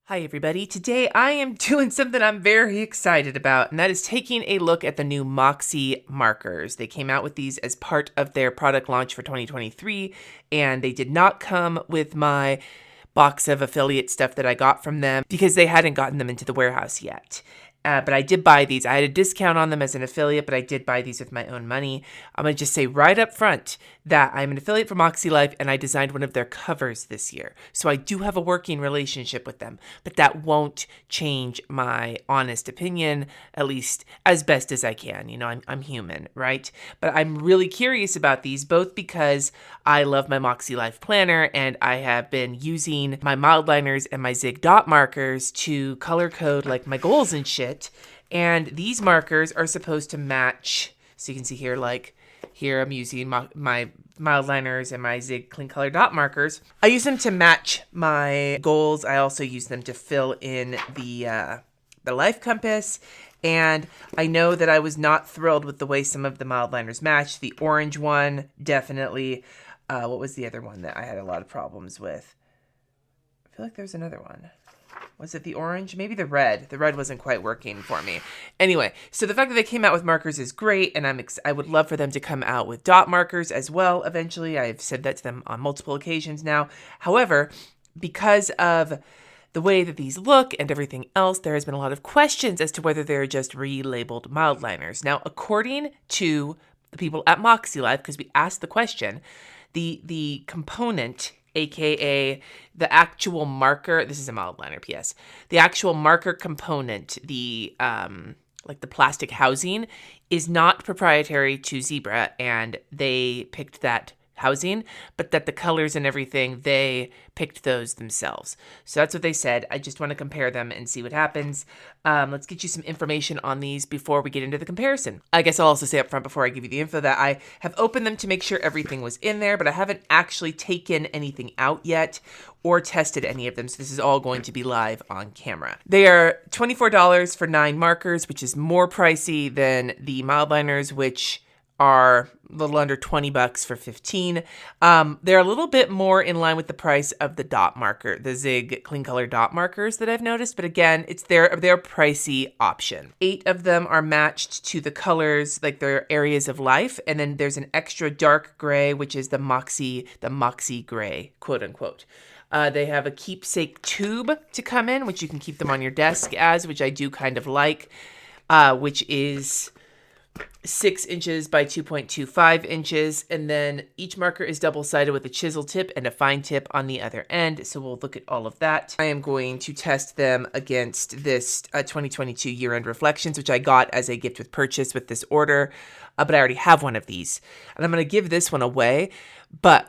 Hi everybody, today I am doing something I'm very excited about, and that is taking a look at the new Makse Markers. They came out with these as part of their product launch for 2023, and they did not come with my box of affiliate stuff that I got from them because they hadn't gotten them into the warehouse yet. But I did buy these. I had a discount on them as an affiliate, but I did buy these with my own money. I'm going to just say right up front that I'm an affiliate for makselife, and I designed one of their covers this year. So I do have a working relationship with them, but that won't change my honest opinion, at least as best as I can. You know, I'm human, right? But I'm really curious about these, both because I love my makselife planner, and I have been using my Mildliners and my Zig dot markers to color code like my goals and shit. And these markers are supposed to match. So you can see here, like here I'm using my Mildliners and my Zig clean color dot markers. I use them to match my goals. I also use them to fill in the life compass. And I know that I was not thrilled with the way some of the Mildliners matched. The orange one, definitely. What was the other one that I had a lot of problems with? I feel like there's another one. Was it the orange? Maybe the red. The red wasn't quite working for me. Anyway, so the fact that they came out with markers is great, and I would love for them to come out with dot markers as well eventually. I've said that to them on multiple occasions now. However, because of the way that these look and everything else, there has been a lot of questions as to whether they're just relabeled Mildliners. Now, according to the people at makselife, because we asked the question, the component, aka the actual marker, this is a Mildliner PS, the actual marker component, the like the plastic housing, is not proprietary to Zebra, and they picked that housing, but that the colors and everything, they picked those themselves. So that's what they said. I just want to compare them and see what happens. Let's get you some information on these before we get into the comparison. I guess I'll also say up front before I give you the info that I have opened them to make sure everything was in there, but I haven't actually taken anything out yet or tested any of them. So this is all going to be live on camera. They are $24 for 9 markers, which is more pricey than the Mildliners, which are a little under $20 for 15. They're a little bit more in line with the price of the dot marker, the Zig clean color dot markers that I've noticed, but again, it's their pricey option. 8 of them are matched to the colors, like their areas of life, and then there's an extra dark gray, which is the Makse gray, quote unquote. They have a keepsake tube to come in, which you can keep them on your desk as, which I do kind of like, which is 6 inches by 2.25 inches, and then each marker is double-sided with a chisel tip and a fine tip on the other end, so we'll look at all of that. I am going to test them against this 2022 year-end reflections, which I got as a gift with purchase with this order, but I already have one of these, and I'm going to give this one away,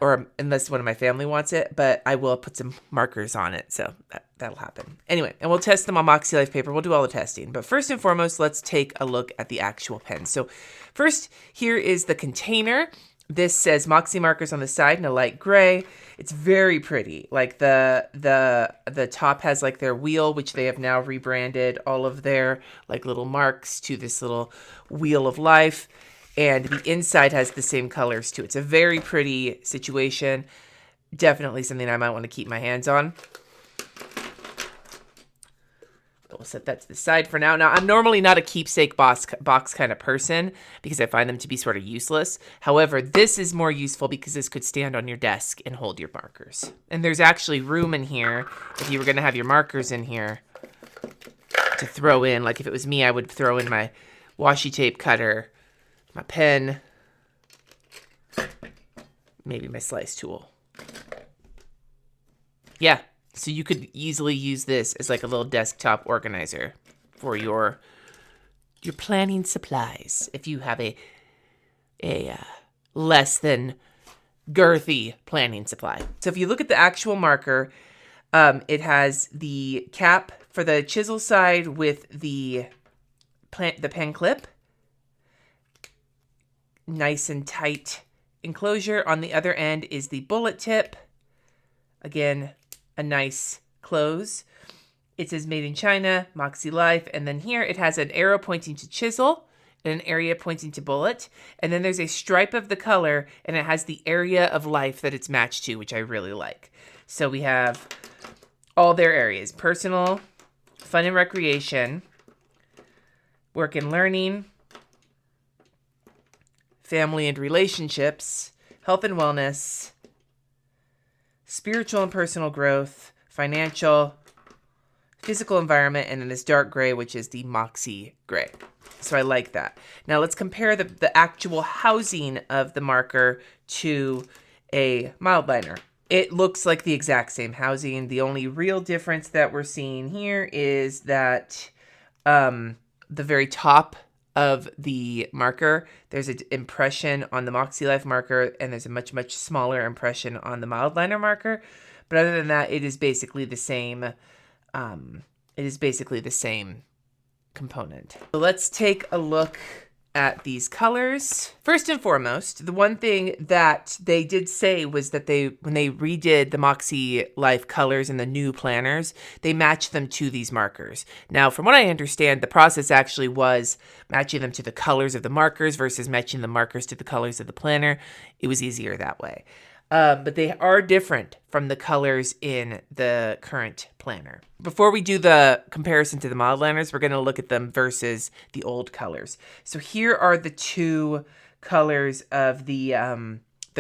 or unless one of my family wants it, but I will put some markers on it, so that'll happen. Anyway, and we'll test them on makselife paper. We'll do all the testing. But first and foremost, let's take a look at the actual pen. So first, here is the container. This says Makse Markers on the side in a light gray. It's very pretty. Like the top has like their wheel, which they have now rebranded all of their like little marks to this little wheel of life. And the inside has the same colors too. It's a very pretty situation. Definitely something I might want to keep my hands on. We'll set that to the side for now. Now, I'm normally not a keepsake box kind of person because I find them to be sort of useless. However, this is more useful because this could stand on your desk and hold your markers. And there's actually room in here if you were going to have your markers in here to throw in. Like if it was me, I would throw in my washi tape cutter, my pen, maybe my slice tool. Yeah. So you could easily use this as like a little desktop organizer for your planning supplies if you have a less than girthy planning supply. So if you look at the actual marker, it has the cap for the chisel side with the pen clip. Nice and tight enclosure. On the other end is the bullet tip. Again, a nice close. It says made in China, makselife, and then here it has an arrow pointing to chisel and an area pointing to bullet, and then there's a stripe of the color, and it has the area of life that it's matched to, which I really like. So we have all their areas: personal, fun and recreation, work and learning, family and relationships, health and wellness, spiritual and personal growth, financial, physical environment, and then this dark gray, which is the Makse gray. So I like that. Now let's compare the actual housing of the marker to a Mildliner. It looks like the exact same housing. The only real difference that we're seeing here is that the very top of the marker, there's an impression on the makselife marker, and there's a much, much smaller impression on the Mildliner marker. But other than that, it is basically the same. Component. So let's take a look at these colors. First and foremost, the one thing that they did say was that when they redid the makselife colors in the new planners, they matched them to these markers. Now, from what I understand, the process actually was matching them to the colors of the markers versus matching the markers to the colors of the planner. It was easier that way. But they are different from the colors in the current planner. Before we do the comparison to the Mildliners, we're going to look at them versus the old colors. So here are the two colors of the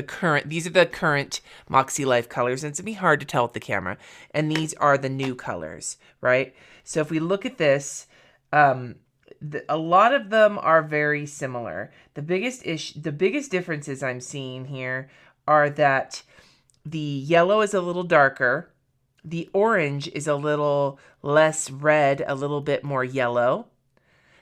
current. These are the current makselife colors, and it's going to be hard to tell with the camera. And these are the new colors, right? So if we look at this, a lot of them are very similar. The biggest differences I'm seeing here are that the yellow is a little darker, the orange is a little less red, a little bit more yellow.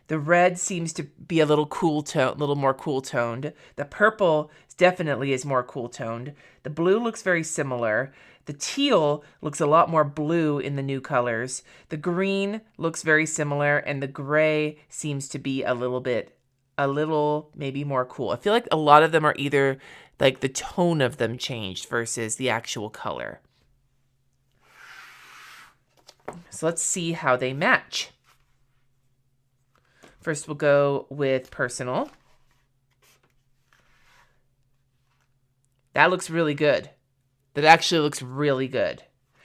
The red seems to be a little more cool toned. The purple definitely is more cool toned. The blue looks very similar. The teal looks a lot more blue in the new colors. The green looks very similar, and the gray seems to be a little maybe more cool. I feel like a lot of them are either like the tone of them changed versus the actual color. So let's see how they match. First, we'll go with personal. That looks really good. That actually looks really good.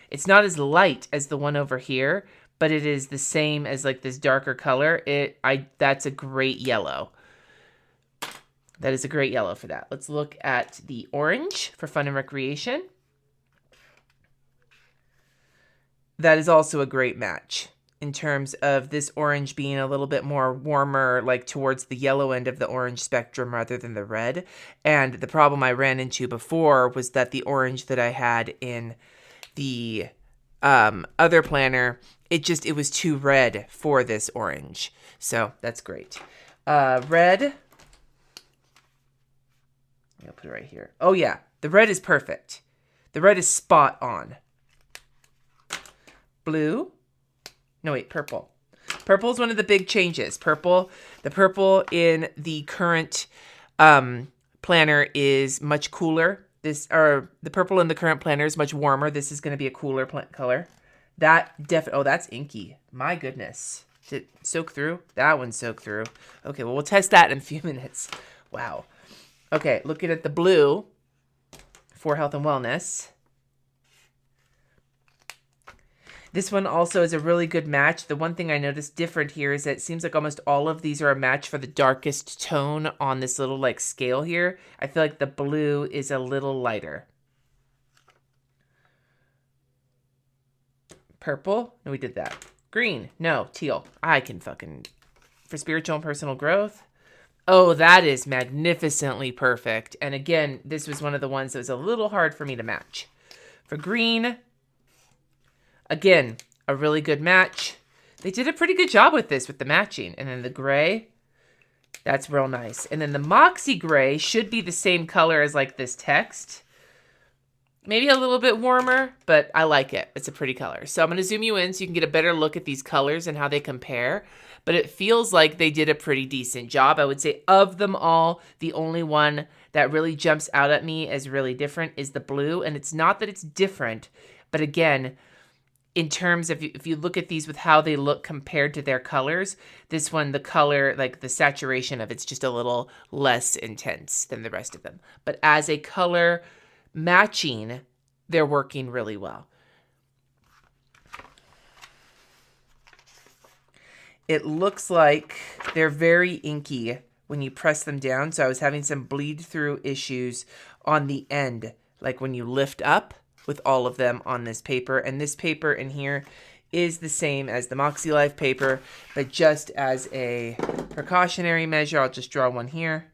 It's not as light as the one over here, but it is the same as like this darker color. That's a great yellow. That is a great yellow for that. Let's look at the orange for fun and recreation. That is also a great match in terms of this orange being a little bit more warmer, like towards the yellow end of the orange spectrum rather than the red. And the problem I ran into before was that the orange that I had in the other planner, it was too red for this orange. So that's great. Red. I'll put it right here. Oh yeah, the red is perfect. The red is spot on. Blue. No, wait, purple. Purple is one of the big changes. The purple in the current planner is much cooler. The purple in the current planner is much warmer. This is going to be a cooler color. That's inky. My goodness. Did it soak through? That one soaked through. Okay, well, we'll test that in a few minutes. Wow. Okay, looking at the blue for health and wellness. This one also is a really good match. The one thing I noticed different here is that it seems like almost all of these are a match for the darkest tone on this little like scale here. I feel like the blue is a little lighter. Purple? No, we did that. Green? No, teal. For spiritual and personal growth. Oh, that is magnificently perfect. And again, this was one of the ones that was a little hard for me to match. For green, again, a really good match. They did a pretty good job with this, with the matching. And then the gray, that's real nice. And then the Makse gray should be the same color as like this text. Maybe a little bit warmer, but I like it. It's a pretty color. So I'm going to zoom you in so you can get a better look at these colors and how they compare. But it feels like they did a pretty decent job. I would say of them all, the only one that really jumps out at me as really different is the blue. And it's not that it's different, but again, in terms of if you look at these with how they look compared to their colors, this one, the color, like the saturation of it's just a little less intense than the rest of them. But as a color matching, they're working really well. It looks like they're very inky when you press them down. So I was having some bleed through issues on the end, like when you lift up with all of them on this paper. And this paper in here is the same as the makselife paper, but just as a precautionary measure, I'll just draw one here.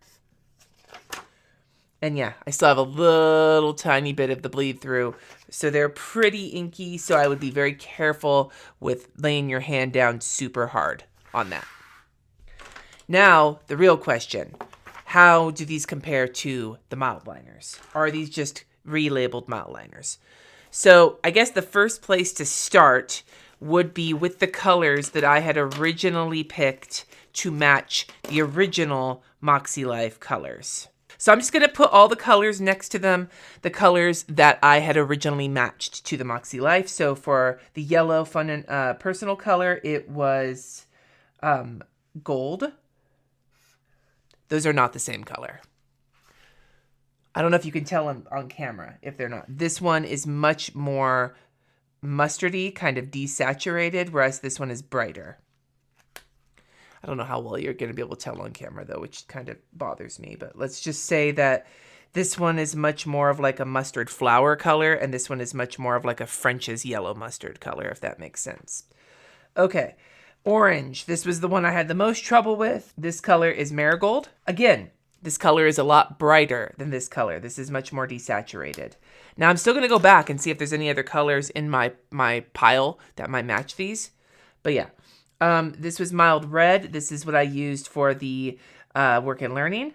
And yeah, I still have a little tiny bit of the bleed through. So they're pretty inky, so I would be very careful with laying your hand down super hard on that. Now, the real question. How do these compare to the Mildliners? Are these just relabeled Mildliners? So I guess the first place to start would be with the colors that I had originally picked to match the original makselife colors. So I'm just going to put all the colors next to them, the colors that I had originally matched to the makselife. So for the yellow fun and personal color, it was gold. Those are not the same color. I don't know if you can tell on camera if they're not. This one is much more mustardy, kind of desaturated, whereas this one is brighter. I don't know how well you're going to be able to tell on camera, though, which kind of bothers me. But let's just say that this one is much more of like a mustard flower color, and this one is much more of like a French's yellow mustard color, if that makes sense. Okay, orange. This was the one I had the most trouble with. This color is marigold. Again, this color is a lot brighter than this color. This is much more desaturated. Now, I'm still going to go back and see if there's any other colors in my pile that might match these. But yeah. This was mild red. This is what I used for the work and learning.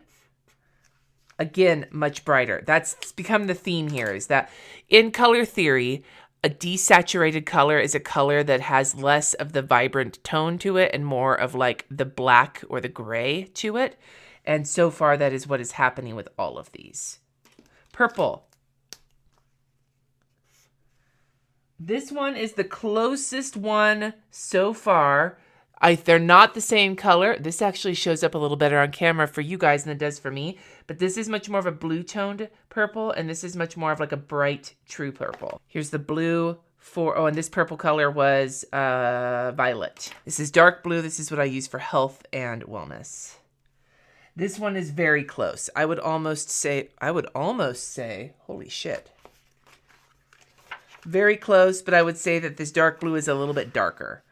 Again, much brighter. That's become the theme here, is that in color theory, a desaturated color is a color that has less of the vibrant tone to it and more of like the black or the gray to it. And so far, that is what is happening with all of these. Purple. This one is the closest one so far. They're not the same color. This actually shows up a little better on camera for you guys than it does for me. But this is much more of a blue-toned purple, and this is much more of like a bright, true purple. Here's the blue and this purple color was violet. This is dark blue. This is what I use for health and wellness. This one is very close. I would almost say, holy shit. Very close, but I would say that this dark blue is a little bit darker.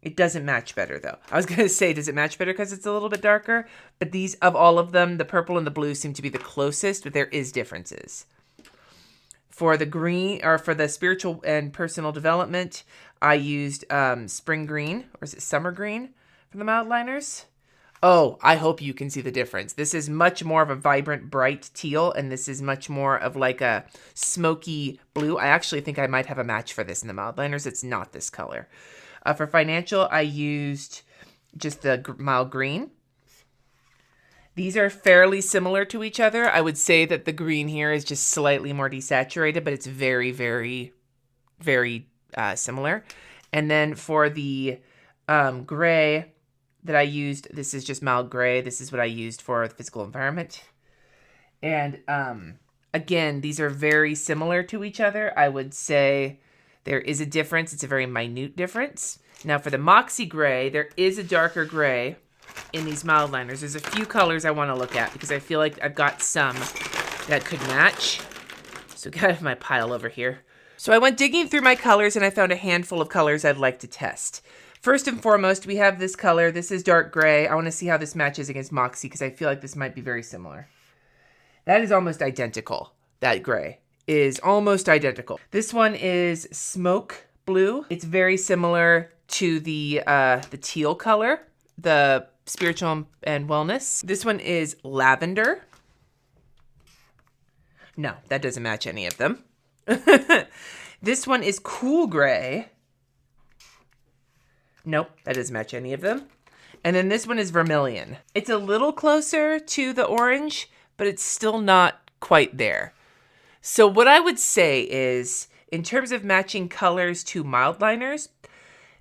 It doesn't match better, though. I was going to say, does it match better because it's a little bit darker? But these, of all of them, the purple and the blue seem to be the closest, but there is differences. For the green, or for the spiritual and personal development, I used spring green, or is it summer green for the Mildliners? Oh, I hope you can see the difference. This is much more of a vibrant, bright teal, and this is much more of like a smoky blue. I actually think I might have a match for this in the Mildliners. It's not this color. For financial, I used just the mild green. These are fairly similar to each other. I would say that the green here is just slightly more desaturated, but it's very, very, very similar. And then for the gray that I used, this is just mild gray. This is what I used for the physical environment. And again, these are very similar to each other. I would say there is a difference. It's a very minute difference. Now for the Moxie gray, there is a darker gray in these Mildliners. There's a few colors I want to look at because I feel like I've got some that could match. So I have my pile over here. So I went digging through my colors and I found a handful of colors I'd like to test. First and foremost, we have this color. This is dark gray. I want to see how this matches against Moxie because I feel like this might be very similar. That is almost identical. That gray is almost identical. This one is smoke blue. It's very similar to the teal color, the spiritual and wellness. This one is lavender. No, that doesn't match any of them. This one is cool gray. Nope, that doesn't match any of them. And then this one is vermilion. It's a little closer to the orange, but it's still not quite there. So what I would say is, in terms of matching colors to Mildliners,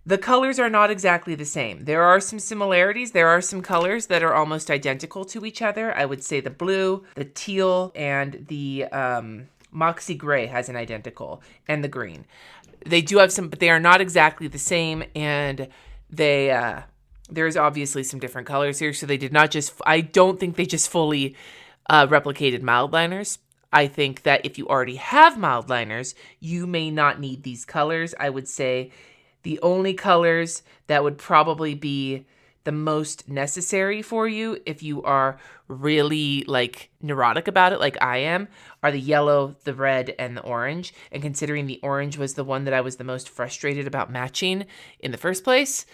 the colors are not exactly the same. There are some similarities. There are some colors that are almost identical to each other. I would say the blue, the teal, and the Moxie gray has an identical, and the green. They do have some, but they are not exactly the same, and there's obviously some different colors here, so they did not just, I don't think they just fully replicated Mildliners. I think that if you already have Mildliners, you may not need these colors. I would say the only colors that would probably be the most necessary for you, if you are really like neurotic about it like I am, are the yellow, the red, and the orange. And considering the orange was the one that I was the most frustrated about matching in the first place,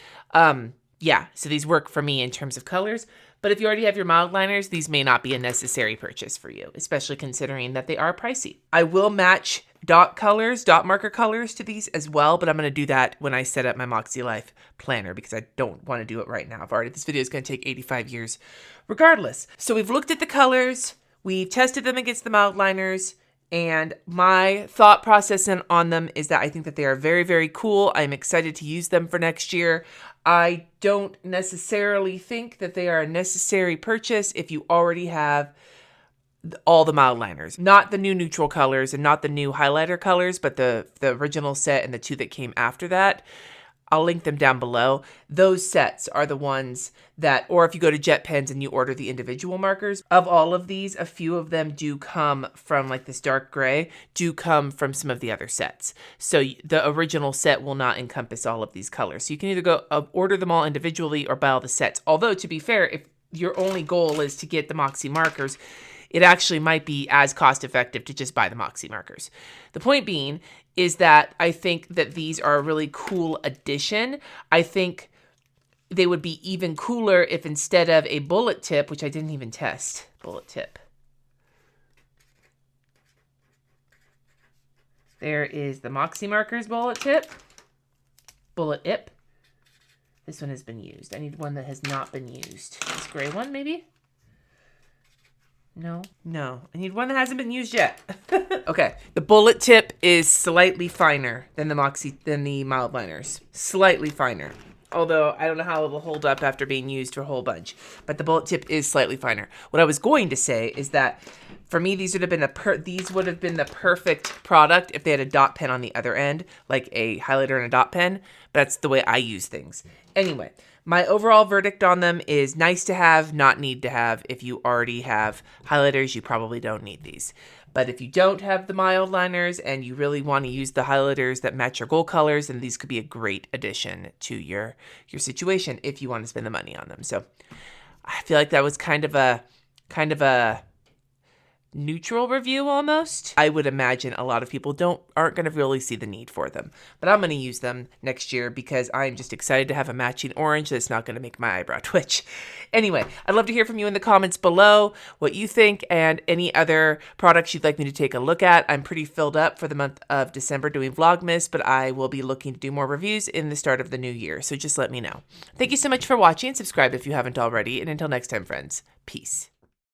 yeah, so these work for me in terms of colors. But if you already have your Mildliners, these may not be a necessary purchase for you, especially considering that they are pricey. I will match dot marker colors to these as well, but I'm going to do that when I set up my makselife planner because I don't want to do it right now. This video is going to take 85 years regardless. So we've looked at the colors, we've tested them against the Mildliners, and my thought process on them is that I think that they are very, very cool. I'm excited to use them for next year. I don't necessarily think that they are a necessary purchase if you already have all the Mildliners. Not the new neutral colors and not the new highlighter colors, but the original set and the two that came after that. I'll link them down below. Those sets are the ones that, or if you go to Jet Pens and you order the individual markers, of all of these, a few of them do come from, like this dark gray, do come from some of the other sets. So the original set will not encompass all of these colors. So you can either go order them all individually or buy all the sets. Although, to be fair, if your only goal is to get the Makse Markers, it actually might be as cost effective to just buy the Makse Markers. The point being is that I think that these are a really cool addition. I think they would be even cooler if instead of a bullet tip, which I didn't even test, bullet tip. There is the Makse Markers bullet tip, bullet ip. This one has been used. I need one that has not been used. This gray one, maybe? No. I need one that hasn't been used yet. Okay. The bullet tip is slightly finer than the Mildliners. Slightly finer. Although I don't know how it will hold up after being used for a whole bunch. But the bullet tip is slightly finer. What I was going to say is that for me, these would have been the perfect product if they had a dot pen on the other end, like a highlighter and a dot pen. That's the way I use things. Anyway, my overall verdict on them is nice to have, not need to have. If you already have highlighters, you probably don't need these. But if you don't have the Mildliners and you really want to use the highlighters that match your goal colors, then these could be a great addition to your situation if you want to spend the money on them. So I feel like that was kind of a neutral review almost. I would imagine a lot of people aren't going to really see the need for them, but I'm going to use them next year because I'm just excited to have a matching orange that's not going to make my eyebrow twitch. Anyway, I'd love to hear from you in the comments below what you think and any other products you'd like me to take a look at. I'm pretty filled up for the month of December doing Vlogmas, but I will be looking to do more reviews in the start of the new year, so just let me know. Thank you so much for watching. Subscribe if you haven't already, and until next time, friends, peace.